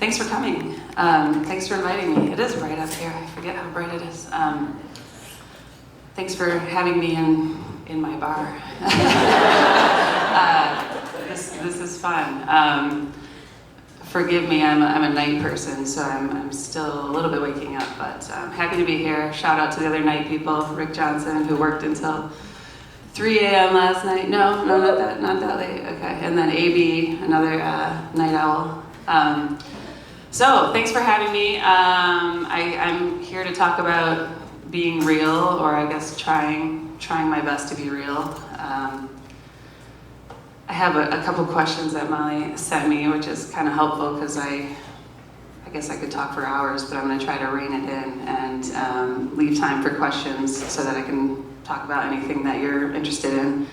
Thanks for coming. Thanks for inviting me. It is bright up here. I forget how bright it is. Thanks for having me in my bar. This is fun. Forgive me, I'm a night person, so I'm still a little bit waking up, but I'm happy to be here. Shout out to the other night people, Rick Johnson, who worked until 3 a.m. last night. No, not that late. Okay, and then AB, another night owl. So thanks for having me. I'm here to talk about being real, or I guess trying my best to be real. I have a couple questions that Molly sent me, which is kind of helpful because I guess I could talk for hours, but I'm going to try to rein it in and leave time for questions so that I can talk about anything that you're interested in.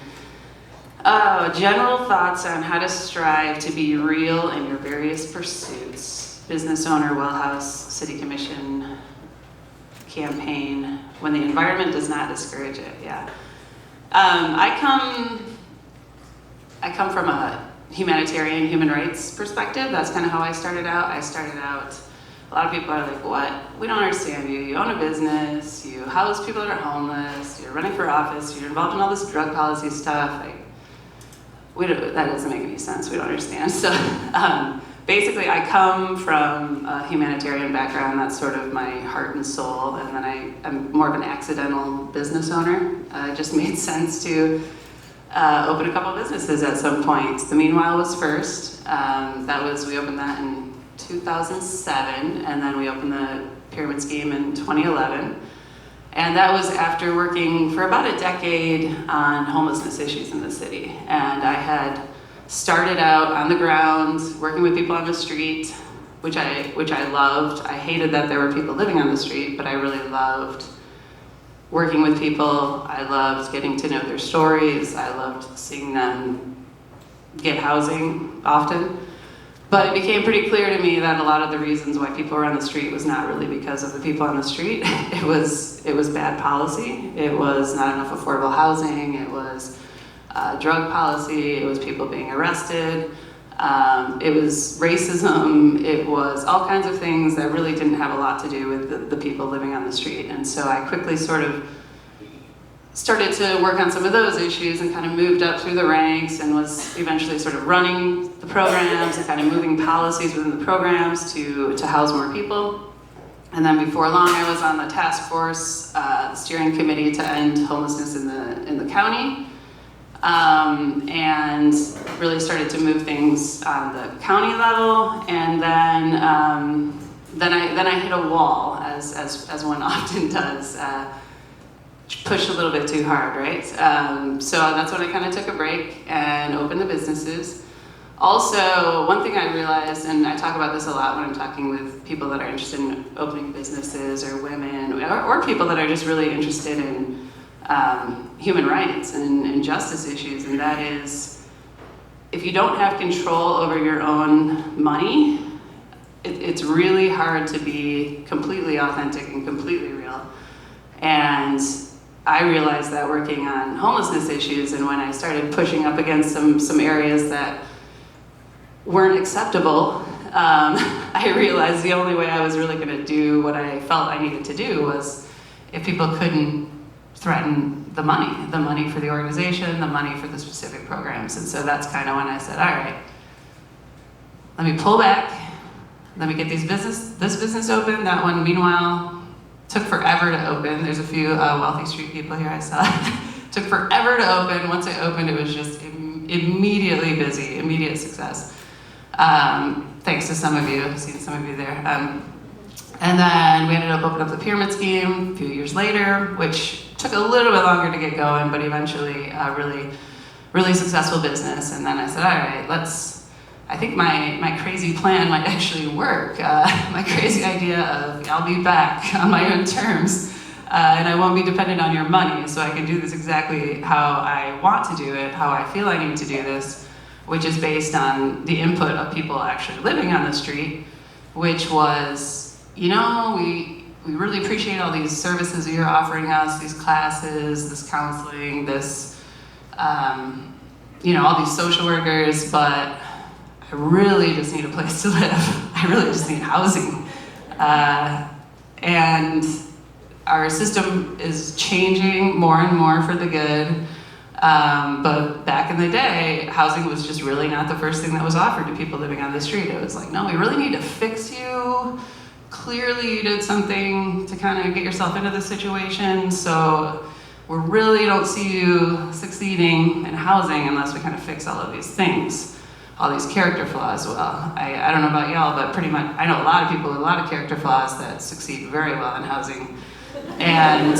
General thoughts on how to strive to be real in your various pursuits. Business owner, Wellhouse, City Commission, campaign, when the environment does not discourage it, yeah. I come from a humanitarian human rights perspective. That's kind of how I started out. A lot of people are like, what? We don't understand you. You own a business, you house people that are homeless, you're running for office, you're involved in all this drug policy stuff. That doesn't make any sense. We don't understand. So basically, I come from a humanitarian background. That's sort of my heart and soul. And then I'm more of an accidental business owner. It just made sense to open a couple businesses at some point. The Meanwhile was first. We opened that in 2007, and then we opened the Pyramid Scheme in 2011. And that was after working for about a decade on homelessness issues in the city. And I had started out on the ground, working with people on the street, which I loved. I hated that there were people living on the street, but I really loved working with people. I loved getting to know their stories. I loved seeing them get housing often. But it became pretty clear to me that a lot of the reasons why people were on the street was not really because of the people on the street. It was bad policy. It was not enough affordable housing. It was drug policy. It was people being arrested. It was racism. It was all kinds of things that really didn't have a lot to do with the people living on the street. And so I quickly sort of started to work on some of those issues and kind of moved up through the ranks and was eventually sort of running the programs and kind of moving policies within the programs to house more people. And then before long, I was on the task force, steering committee to end homelessness in the county. And really started to move things on the county level, and then I hit a wall, as one often does, pushed a little bit too hard, right? So that's when I kind of took a break and opened the businesses. Also, one thing I realized, and I talk about this a lot when I'm talking with people that are interested in opening businesses, or women, or people that are just really interested in human rights and justice issues, and that is, if you don't have control over your own money, it's really hard to be completely authentic and completely real. And I realized that working on homelessness issues, and when I started pushing up against some areas that weren't acceptable, I realized the only way I was really going to do what I felt I needed to do was if people couldn't threaten the money for the organization, the money for the specific programs. And so that's kind of when I said, all right, let me pull back, let me get this business open. That one, Meanwhile, took forever to open. There's a few Wealthy Street people here I saw. Took forever to open. Once I opened, it was just immediately busy, immediate success. Thanks to some of you, I've seen some of you there. And then we ended up opening up the Pyramid Scheme a few years later, which took a little bit longer to get going, but eventually really successful business. And then I said, all right, I think my crazy plan might actually work. My crazy idea of I'll be back on my own terms, and I won't be dependent on your money, so I can do this exactly how I want to do it, how I feel I need to do this, which is based on the input of people actually living on the street, which was, we really appreciate all these services you're offering us, these classes, this counseling, this, all these social workers, but I really just need a place to live. I really just need housing. And our system is changing more and more for the good. But back in the day, housing was just really not the first thing that was offered to people living on the street. It was like, no, we really need to fix you. Clearly you did something to kind of get yourself into this situation, so we really don't see you succeeding in housing unless we kind of fix all of these things, all these character flaws. Well, I don't know about y'all, but pretty much I know a lot of people with a lot of character flaws that succeed very well in housing, and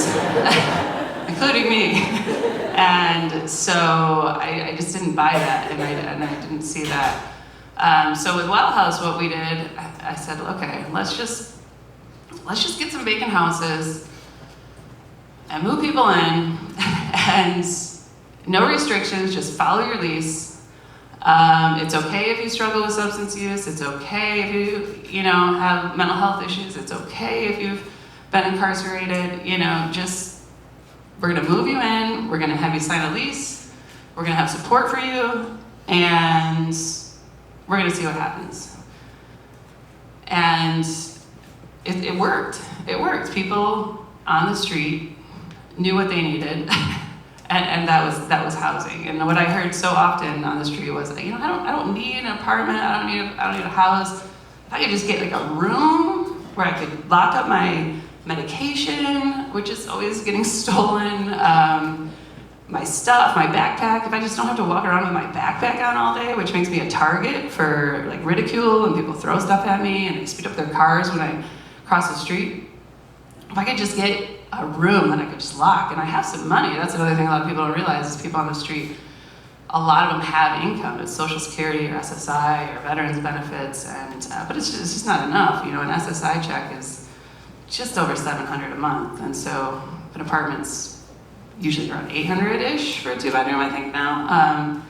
including me. And so I just didn't buy that, and I didn't see that. So with Well House, what we did, I said, okay, let's just get some vacant houses and move people in, and no restrictions, just follow your lease. It's okay if you struggle with substance use. It's okay if you have mental health issues. It's okay if you've been incarcerated. Just we're gonna move you in. We're gonna have you sign a lease. We're gonna have support for you, and we're gonna see what happens. And it worked. It worked. People on the street knew what they needed, and that was housing. And what I heard so often on the street was, I don't need an apartment. I don't need a house. If I could just get like a room where I could lock up my medication, which is always getting stolen, my stuff, my backpack. If I just don't have to walk around with my backpack on all day, which makes me a target for like ridicule, and people throw stuff at me and they speed up their cars when I cross the street. If I could just get a room that I could just lock, and I have some money. That's another thing a lot of people don't realize is people on the street, a lot of them have income. It's Social Security or SSI or veterans benefits, but it's just not enough. An SSI check is just over $700 a month, and so an apartment's usually around 800-ish for a 2-bedroom, I think now.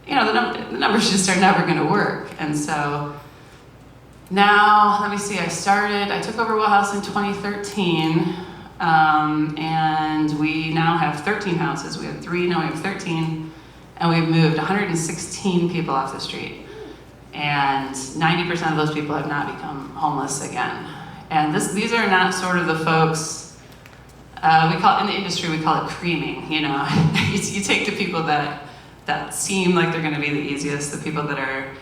The numbers just are never going to work, and so now, let me see, I took over Well House in 2013, and we now have 13 houses. We had 3, now we have 13, and we've moved 116 people off the street, and 90% of those people have not become homeless again. And these are not sort of the folks, in the industry, we call it creaming, you take the people that seem like they're gonna be the easiest, the people that are,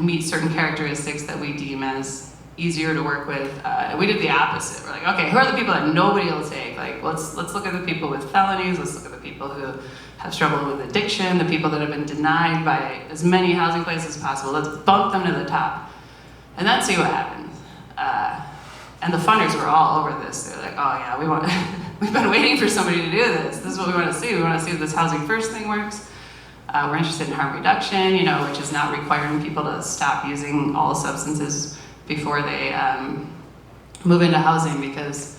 meet certain characteristics that we deem as easier to work with. We did the opposite. We're like, okay, who are the people that nobody will take? Like, let's look at the people with felonies, let's look at the people who have struggled with addiction, the people that have been denied by as many housing places as possible. Let's bump them to the top, and then see what happens. And the funders were all over this. They're like, oh yeah, we've been waiting for somebody to do this. This is what we want to see. We want to see if this housing first thing works. We're interested in harm reduction, which is not requiring people to stop using all substances before they move into housing, because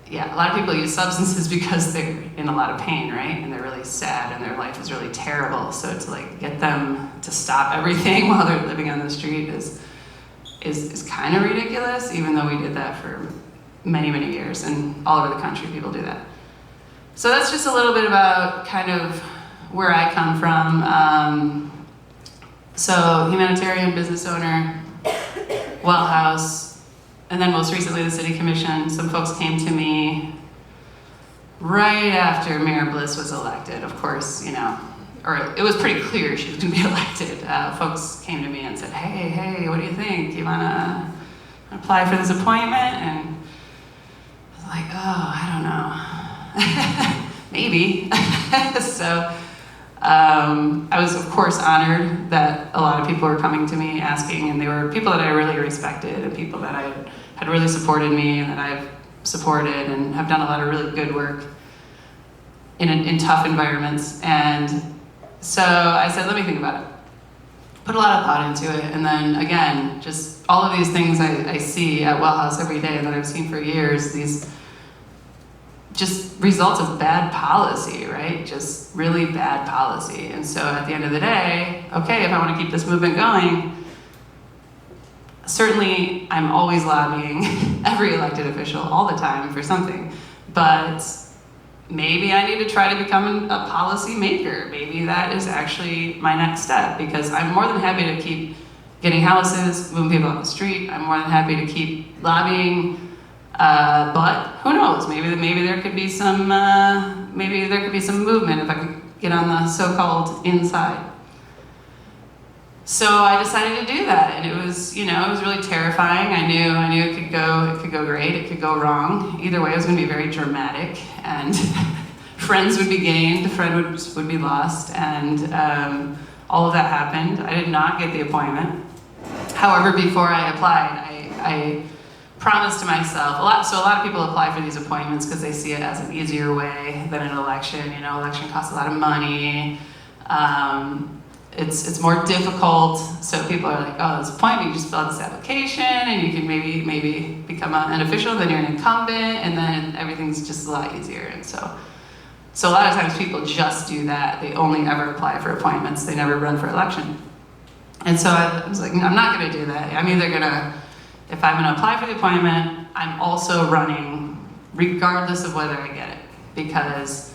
a lot of people use substances because they're in a lot of pain, right? And they're really sad and their life is really terrible. So to like get them to stop everything while they're living on the street is kind of ridiculous, even though we did that for many, many years, and all over the country people do that. So that's just a little bit about kind of where I come from. So humanitarian business owner, Well House, and then most recently the City Commission. Some folks came to me right after Mayor Bliss was elected, of course, or it was pretty clear she was going to be elected. Folks came to me and said, hey, what do you think? Do you want to apply for this appointment? And I was like, oh, I don't know. Maybe. So I was, of course, honored that a lot of people were coming to me asking, and they were people that I really respected and people that had really supported me and that I've supported and have done a lot of really good work in tough environments. And so I said, let me think about it. Put a lot of thought into it, and then again, just all of these things I see at Well House every day and that I've seen for years, these just results of bad policy, right? Just really bad policy. And so at the end of the day, okay, if I want to keep this movement going, certainly I'm always lobbying every elected official all the time for something, but maybe I need to try to become a policy maker. Maybe that is actually my next step, because I'm more than happy to keep getting houses, moving people off the street. I'm more than happy to keep lobbying, but who knows? Maybe there could be some movement if I could get on the so-called inside. So I decided to do that, and it was really terrifying. I knew it could go great, it could go wrong. Either way, it was going to be very dramatic, and friends would be gained, friends would be lost, and all of that happened. I did not get the appointment. However, before I applied, I promised to myself, a lot of people apply for these appointments because they see it as an easier way than an election. Election costs a lot of money. It's more difficult, so people are like, oh, this appointment, you just fill out this application, and you can maybe become an official, then you're an incumbent, and then everything's just a lot easier. And so a lot of times people just do that. They only ever apply for appointments. They never run for election. And so I was like, I'm not going to do that. If I'm going to apply for the appointment, I'm also running regardless of whether I get it. Because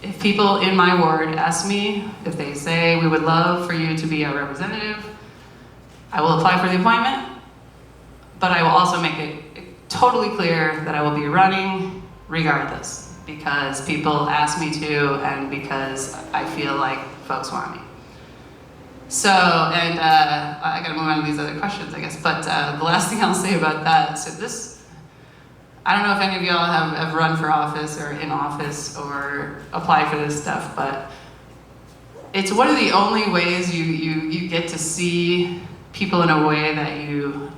if people in my ward ask me, if they say, we would love for you to be a representative, I will apply for the appointment, but I will also make it totally clear that I will be running regardless, because people ask me to, and because I feel like folks want me. So, and I gotta move on to these other questions, I guess, but the last thing I'll say about that, so this, I don't know if any of y'all have run for office or in office or applied for this stuff, but it's one of the only ways you get to see people in a way that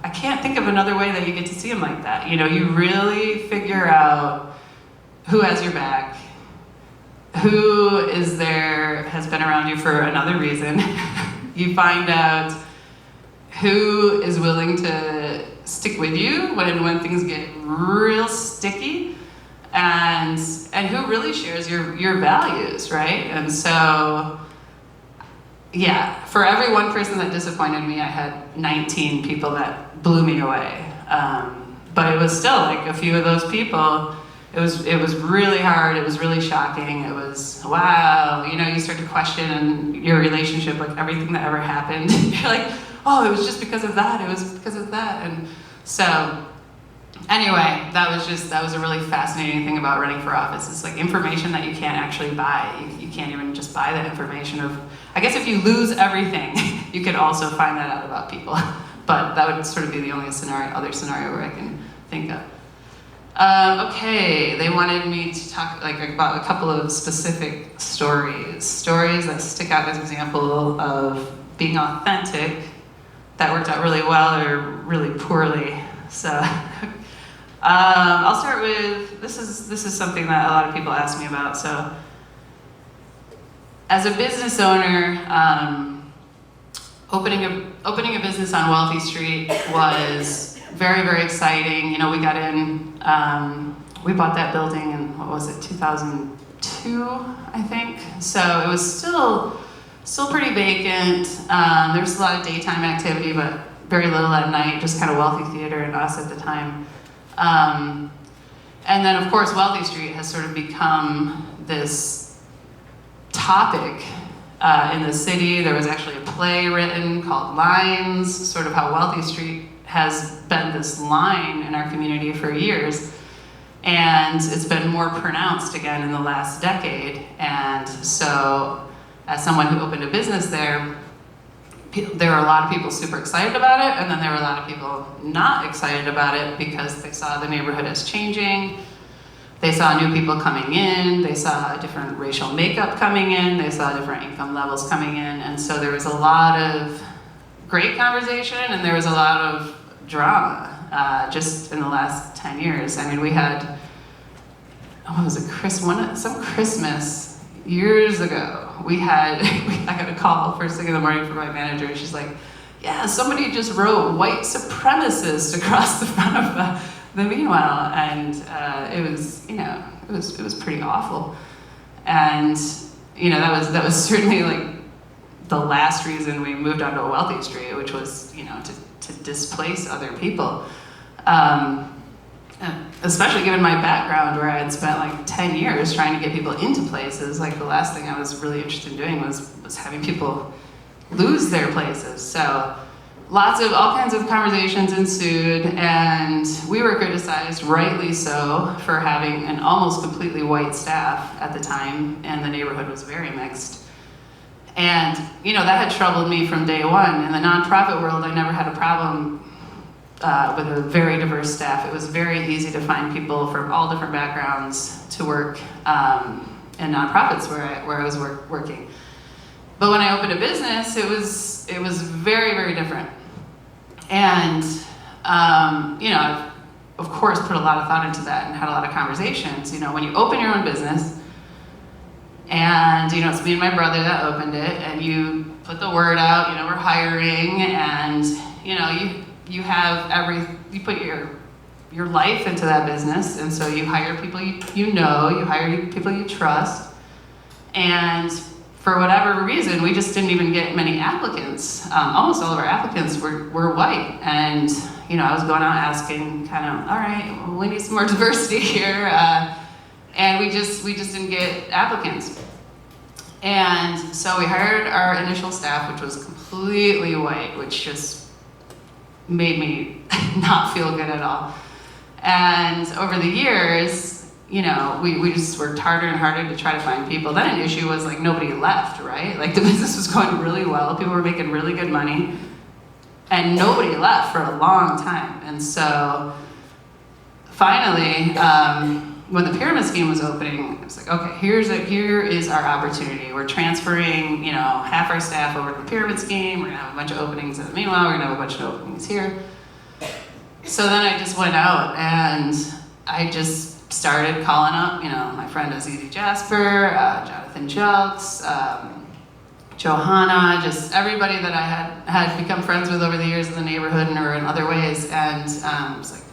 I can't think of another way that you get to see them like that. You really figure out who has your back, who is there, has been around you for another reason. You find out who is willing to stick with you when things get real sticky, and who really shares your values, right? And so, yeah, for every one person that disappointed me, I had 19 people that blew me away. But it was still like a few of those people. It was really hard. It was really shocking. It was, wow, you start to question your relationship, like everything that ever happened. You're like, oh, it was just because of that. It was because of that. And so anyway, that was a really fascinating thing about running for office. It's like information that you can't actually buy. You can't even just buy that information I guess if you lose everything, you could also find that out about people. But that would sort of be the only other scenario where I can think of. Okay, they wanted me to talk about a couple of specific stories that stick out as an example of being authentic that worked out really well or really poorly. So I'll start with, this is something that a lot of people ask me about. So as a business owner, opening a business on Wealthy Street was very, very exciting. We got in, we bought that building in, 2002, I think. So it was still pretty vacant. There was a lot of daytime activity, but very little at night, just kind of Wealthy Theater and us at the time. And then, of course, Wealthy Street has sort of become this topic in the city. There was actually a play written called Lines, sort of how Wealthy Street has been this line in our community for years. And it's been more pronounced again in the last decade. And so, as someone who opened a business there were a lot of people super excited about it, and then there were a lot of people not excited about it because they saw the neighborhood as changing. They saw new people coming in, they saw a different racial makeup coming in, they saw different income levels coming in, and so there was a lot of great conversation and there was a lot of drama just in the last 10 years. I mean, we had, some Christmas years ago, I got a call first thing in the morning from my manager, and she's like, yeah, somebody just wrote white supremacist across the front of the Meanwhile, and it was pretty awful. And that was certainly like the last reason we moved onto a Wealthy Street, which was to displace other people. especially given my background where I had spent like 10 years trying to get people into places, like the last thing I was really interested in doing was having people lose their places. So all kinds of conversations ensued, and we were criticized, rightly so, for having an almost completely white staff at the time, and the neighborhood was very mixed. And, that had troubled me from day one. In the nonprofit world, I never had a problem with a very diverse staff. It was very easy to find people from all different backgrounds to work in nonprofits where I was working. But when I opened a business, it was very, very different. And, I've, of course, put a lot of thought into that and had a lot of conversations. When you open your own business, and, it's me and my brother that opened it, and you put the word out, we're hiring, and, you put your life into that business, and so you hire people you hire people you trust, and for whatever reason, we just didn't even get many applicants. Almost all of our applicants were white, and I was going out asking, kind of, all right, well, we need some more diversity here, and we just didn't get applicants. And so we hired our initial staff, which was completely white, which just made me not feel good at all. And over the years, we just worked harder and harder to try to find people. Then an issue was like nobody left, right? Like the business was going really well, people were making really good money, and nobody left for a long time. And so finally, when the pyramid scheme was opening, I was like, okay, here is our opportunity. We're transferring, half our staff over to the pyramid scheme. We're gonna have a bunch of openings. And meanwhile, we're gonna have a bunch of openings here. So then I just went out and I just started calling up, my friend Azizi Jasper, Jonathan Jelks, Johanna, just everybody that I had become friends with over the years in the neighborhood and or in other ways. And I was like,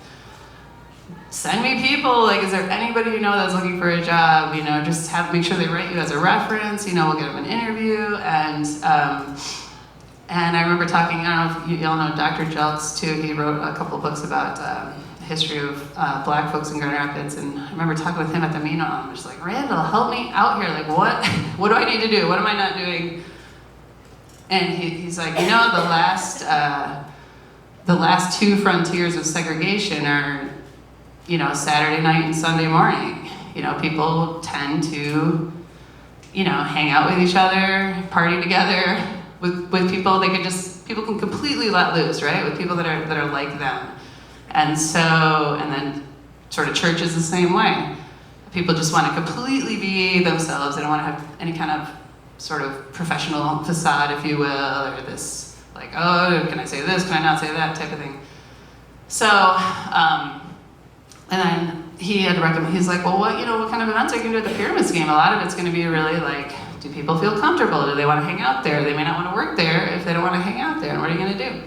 send me people, like, is there anybody that's looking for a job, just make sure they write you as a reference, we'll get them an interview. And I remember talking, I don't know if y'all know Dr. Jelks too, he wrote a couple of books about the history of black folks in Grand Rapids, and I remember talking with him at the meetup, I'm just like, Randall, help me out here, like what do I need to do, what am I not doing? And he's like, the last two frontiers of segregation are Saturday night and Sunday morning. People tend to, hang out with each other, party together with people. People can completely let loose, right? With people that are like them. And then sort of church is the same way. People just want to completely be themselves. They don't want to have any kind of sort of professional facade, if you will, or this, like, oh, can I say this, can I not say that type of thing. So, and then he had recommended, he's like, well, what kind of events are you going to do at the pyramid scheme? A lot of it's going to be really like, do people feel comfortable? Do they want to hang out there? They may not want to work there if they don't want to hang out there. And what are you going to do?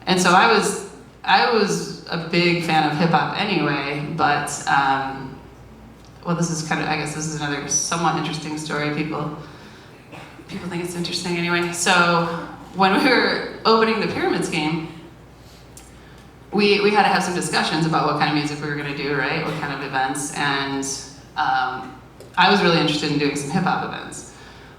And so I was a big fan of hip hop anyway, but, this is I guess this is another somewhat interesting story. People think it's interesting anyway. So when we were opening the pyramid scheme, we had to have some discussions about what kind of music we were going to do, right? What kind of events, and I was really interested in doing some hip-hop events.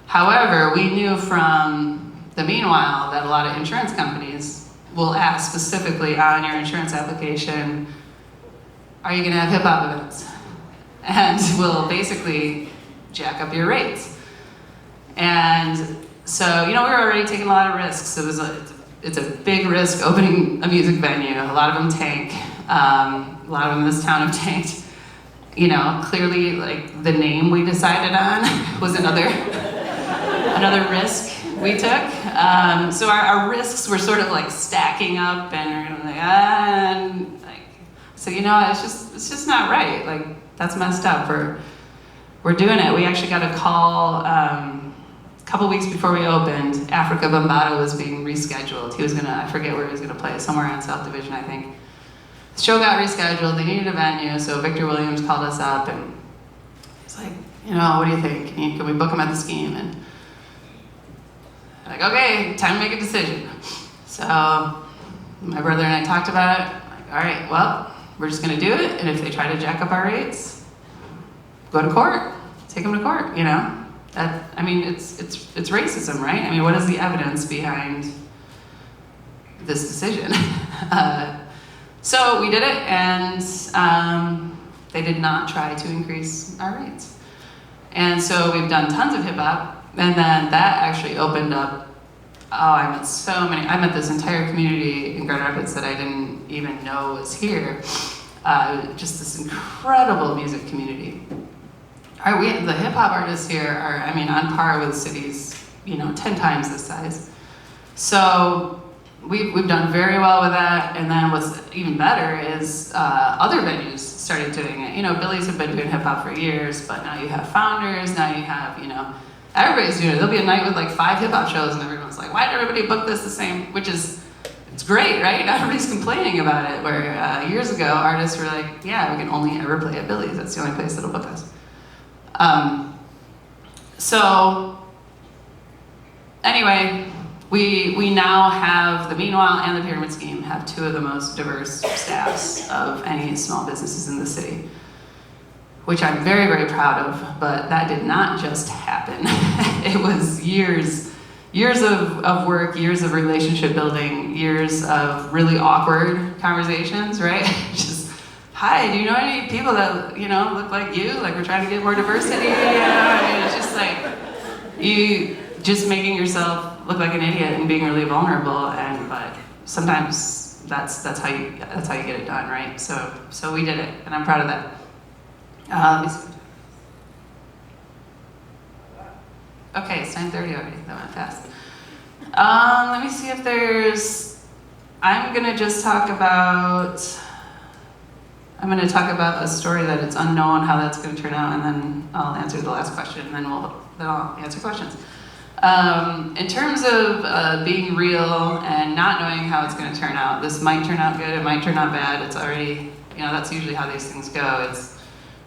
However, we knew from the meanwhile that a lot of insurance companies will ask specifically on your insurance application, are you going to have hip-hop events? And will basically jack up your rates. And so, we were already taking a lot of risks. It's a big risk opening a music venue. A lot of them tank. A lot of them in this town have tanked. Clearly, like, the name we decided on was another risk we took. So our risks were sort of like stacking up, and we're like, it's just not right. Like, that's messed up. We're doing it. We actually got a call a couple weeks before we opened. Africa Bambaataa was being rescheduled. He was I forget where he was gonna play, somewhere on South Division, I think. The show got rescheduled. They needed a venue, so Victor Williams called us up, and he's like, what do you think? Can we book him at the scheme? And like, okay, time to make a decision. So my brother and I talked about it. Like, all right, well, we're just gonna do it, and if they try to jack up our rates, go to court, take them to court, you know? That, I mean, it's racism, right? I mean, what is the evidence behind this decision? So we did it, and they did not try to increase our rates. And so we've done tons of hip hop, and then that actually opened up, I met this entire community in Grand Rapids that I didn't even know was here. Just this incredible music community. The hip hop artists here are, I mean, on par with cities, 10 times this size. So we've done very well with that, and then what's even better is other venues started doing it. Billy's have been doing hip hop for years, but now you have Founders, now you have, everybody's doing it. There'll be a night with like 5 hip hop shows, and everyone's like, why did everybody book this the same? Which is, it's great, right? Not everybody's complaining about it, where years ago, artists were like, yeah, we can only ever play at Billy's. That's the only place that'll book us. So anyway, we now have, the Meanwhile and the Pyramid Scheme have 2 of the most diverse staffs of any small businesses in the city, which I'm very, very proud of, but that did not just happen. It was years of work, years of relationship building, years of really awkward conversations, right? Just, hi, do you know any people that, look like you? Like, we're trying to get more diversity. I mean, it's just like, you just making yourself look like an idiot and being really vulnerable, but sometimes that's how you get it done, right? So we did it, and I'm proud of that. Let me see. Okay, it's 9:30 already. That went fast. Let me see if I'm gonna talk about a story that it's unknown how that's gonna turn out, and then I'll answer the last question, and then I'll answer questions. In terms of being real and not knowing how it's gonna turn out, this might turn out good, it might turn out bad. It's already, that's usually how these things go.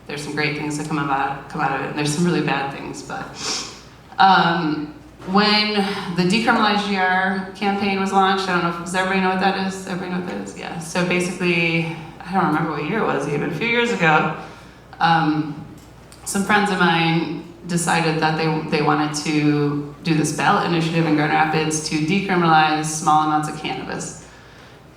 There's some great things that come out of it, and there's some really bad things, but when the Decriminalized GR campaign was launched, I don't know, does everybody know what that is? Everybody know what that is? Yeah, so basically, I don't remember what year it was even, a few years ago, some friends of mine decided that they wanted to do this ballot initiative in Grand Rapids to decriminalize small amounts of cannabis.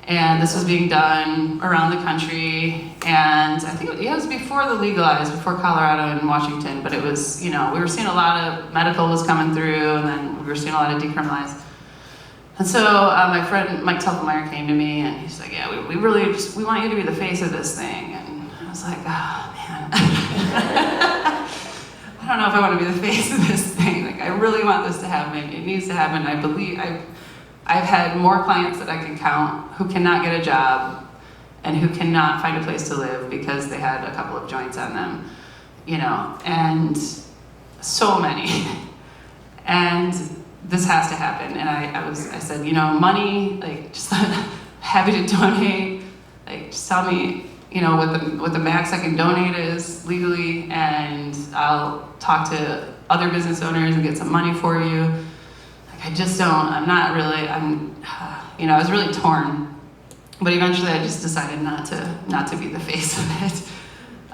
And this was being done around the country, and I think it was before the legalized, before Colorado and Washington, but it was, we were seeing a lot of medical was coming through, and then we were seeing a lot of decriminalized. And so my friend Mike Telfelmeyer came to me, and he's like, yeah, we really we want you to be the face of this thing. And I was like, oh man, I don't know if I want to be the face of this thing. Like, I really want this to happen. It needs to happen. I believe I've had more clients that I can count who cannot get a job and who cannot find a place to live because they had a couple of joints on them, and so many. And this has to happen. And I said, money, like, just happy to donate. Like, just tell me, what the max I can donate is legally, and I'll talk to other business owners and get some money for you. I was really torn, but eventually I just decided not to be the face of it.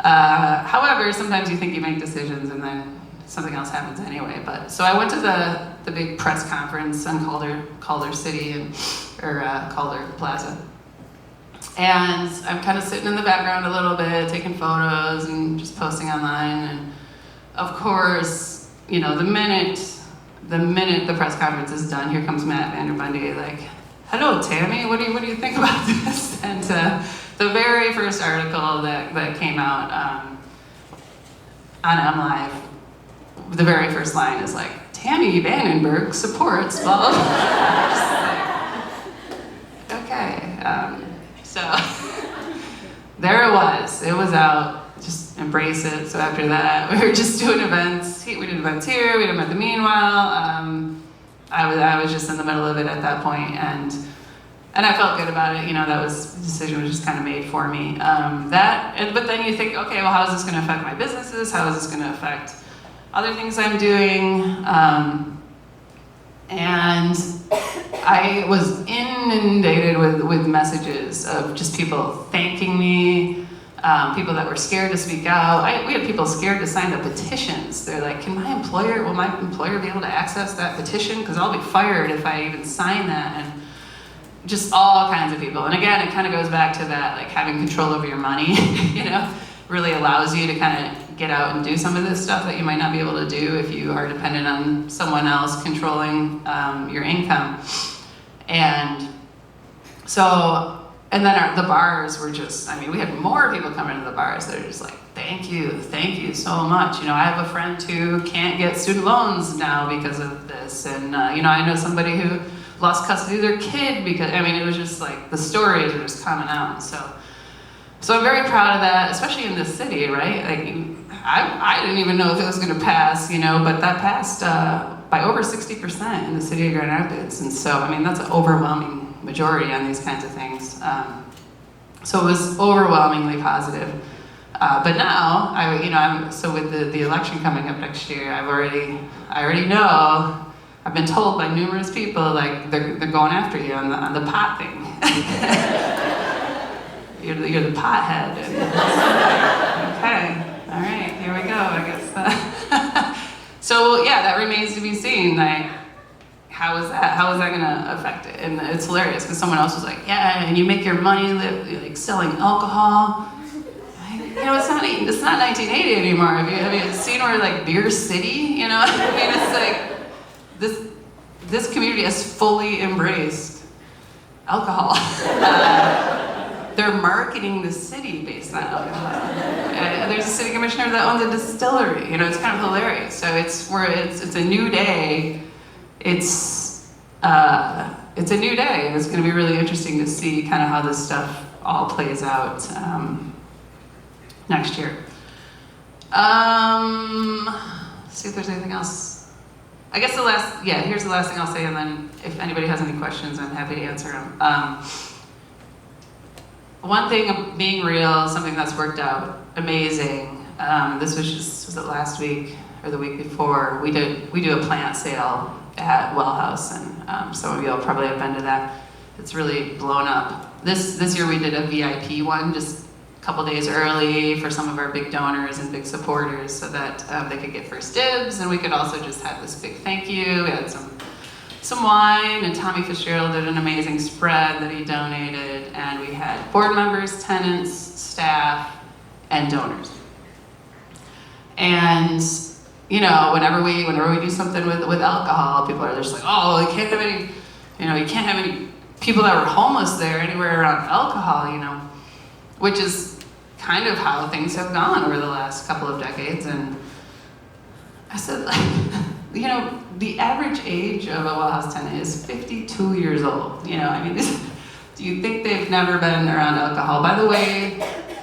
However, sometimes you think you make decisions and then something else happens anyway. So I went to the big press conference on Calder City Calder Plaza. And I'm kind of sitting in the background a little bit, taking photos and just posting online. And of course, the minute the press conference is done, here comes Matt VandenBerg, like, hello, Tami, what do you think about this? And the very first article that came out on MLive, the very first line is like, Tami VandenBerg supports blah, blah, blah. Okay, so there it was. It was out. Just embrace it. So after that, we were just doing events. We did events here. We did them at the Meanwhile. I was just in the middle of it at that point, and I felt good about it. The decision was just kind of made for me. But then you think, okay, well, how is this going to affect my businesses? How is this going to affect other things I'm doing? And I was inundated with messages of just people thanking me, people that were scared to speak out. We had people scared to sign the petitions. They're like, will my employer be able to access that petition? Because I'll be fired if I even sign that. And just all kinds of people. And again, it kind of goes back to that, like having control over your money, really allows you to kind of get out and do some of this stuff that you might not be able to do if you are dependent on someone else controlling your income. And so, and then the bars were just, we had more people come into the bars. They're just like, thank you so much. I have a friend who can't get student loans now because of this. And, I know somebody who lost custody of their kid because, it was just like, the stories were just coming out. So I'm very proud of that, especially in this city, right? Like, I didn't even know if it was going to pass, but that passed by over 60% in the city of Grand Rapids. And so, that's an overwhelming majority on these kinds of things. So it was overwhelmingly positive. But now, so with the election coming up next year, I already know, I've been told by numerous people, like, they're going after you on the pot thing. You're the pothead. Okay. All right, here we go, I guess. So yeah, that remains to be seen. Like, how is that gonna affect it? And it's hilarious because someone else was like, yeah, and you make your money like selling alcohol. It's not 1980 anymore. Have you seen where like Beer City? It's like this community has fully embraced alcohol. They're marketing the city based on alcohol. There's a city commissioner that owns a distillery. It's kind of hilarious. So it's a new day. It's a new day, and it's going to be really interesting to see kind of how this stuff all plays out next year. See if there's anything else. I guess here's the last thing I'll say, and then if anybody has any questions, I'm happy to answer them. One thing of being real, something that's worked out amazing. This was it last week or the week before? We do a plant sale at Well House, and some of you will probably have been to that. It's really blown up. This year we did a VIP one, just a couple days early for some of our big donors and big supporters, so that they could get first dibs, and we could also just have this big thank you. We had some wine, and Tami did an amazing spread that he donated, and we had board members, tenants, staff, and donors. And whenever we do something with alcohol, people are just like, oh, you can't have any people that were homeless there anywhere around alcohol, which is kind of how things have gone over the last couple of decades. And I said, like, the average age of a Well House tenant is 52 years old. Do you think they've never been around alcohol? By the way,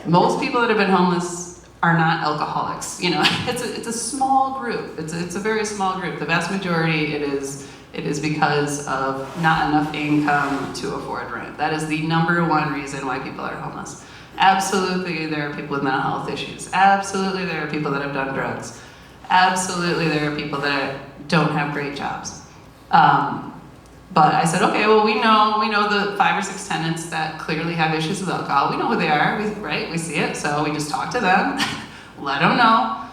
most people that have been homeless are not alcoholics. It's a small group. It's a very small group. The vast majority, it is because of not enough income to afford rent. That is the number one reason why people are homeless. Absolutely, there are people with mental health issues. Absolutely, there are people that have done drugs. Absolutely, there are people that don't have great jobs. But I said, okay, well, we know the 5 or 6 tenants that clearly have issues with alcohol. We know who they are, right? We see it, so we just talk to them, let them know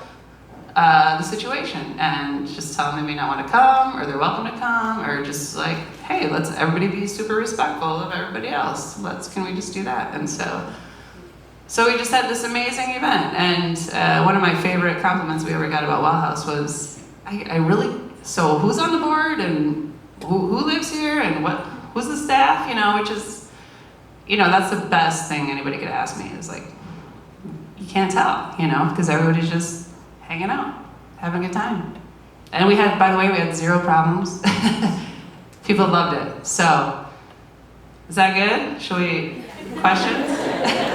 the situation, and just tell them they may not want to come, or they're welcome to come, or just like, hey, let's everybody be super respectful of everybody else. Can we just do that? And so we just had this amazing event, and one of my favorite compliments we ever got about Well House was, so who's on the board, and who lives here, and who's the staff, which is, that's the best thing anybody could ask me, is like, you can't tell, because everybody's just hanging out, having a good time. And by the way, we had 0 problems. People loved it. So, is that good? Questions?